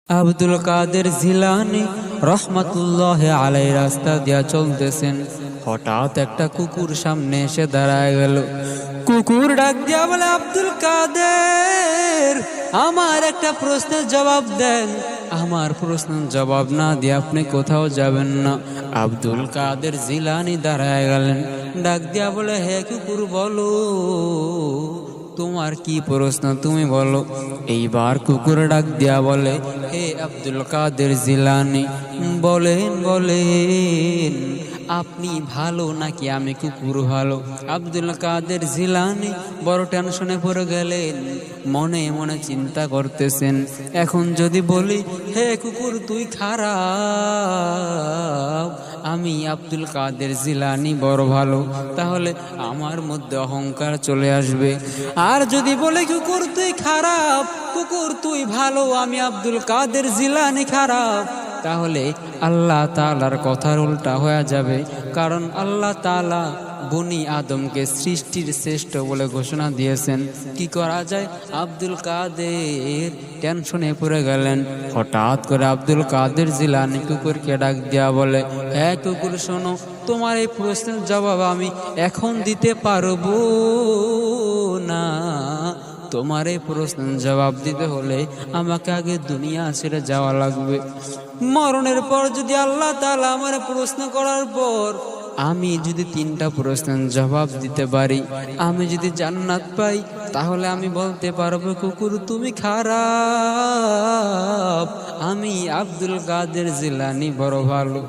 আব্দুল কাদের জিলানী রহমাতুল্লাহ আলাই রাস্তা দিয়া চলতেছেন। হঠাৎ একটা কুকুর সামনে এসে দাঁড়ায় গেল। কুকুর ডাক দিয়া বলে, আব্দুল কাদের, আমার একটা প্রশ্নের জবাব দেন। আমার প্রশ্নের জবাব না দিয়ে আপনি কোথাও যাবেন না। আব্দুল কাদের জিলানী দাঁড়ায় গেলেন, ডাক দিয়া বলে, হে কুকুর, বলো তোমার কি প্রশ্ন, তুমি বলো। এইবার কুকুর ডাক দিয়া বলে, হে আব্দুল কাদের জিলানী, বলেন বলেন আপনি ভালো নাকি আমি কুকুর ভালো? আব্দুল কাদের জিলানী বড় টেনশনে পড়ে গেলেন, মনে মনে চিন্তা করতেছেন, এখন যদি বলি হে কুকুর তুই খারাপ, আমি আব্দুল কাদের জিলানী বড় ভালো, তাহলে আমার মধ্যে অহংকার চলে আসবে। আর যদি বলে কুকুর তুই খারাপ, কুকুর তুই ভালো, আমি আব্দুল কাদের জিলানী খারাপ, তাহলে আল্লাহ তাআলার কথার উল্টা হয়ে যাবে। কারণ আল্লাহ তাআলা বনি আদমকে সৃষ্টির শ্রেষ্ঠ বলে ঘোষণা দিয়েছেন। কি করা যায়? আব্দুল কাদের টেনশনে পড়ে গেলেন। হঠাৎ করে আব্দুল কাদের জিলানী কুকুরকে ডাক দিয়া বলে, হ্যাঁ কুকুর শোনো, তোমার এই প্রশ্নের জবাব আমি এখন দিতে পারবো না। তোমার এই প্রশ্নের জবাব দিতে হলে আমাকে আগে দুনিয়া ছেড়ে যাওয়া লাগবে। মরণের পর যদি আল্লাহ তাআলা আমার প্রশ্ন করার পর আমি যদি 3টা প্রশ্নের জবাব দিতে পারি, আমি যদি জান্নাত পাই, তাহলে আমি বলতে পারবো কুকুর তুমি খারাপ, আমি আব্দুল কাদের জিলানী বড় ভালো।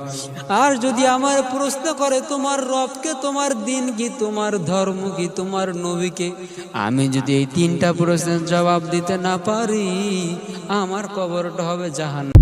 আর যদি আমার প্রশ্ন করে তোমার রবকে, তোমার দিন কি, তোমার ধর্ম কি, তোমার নবীকে, আমি যদি এই 3টা প্রশ্নের জবাব দিতে না পারি, আমার কবরটা হবে জাহান্নাম।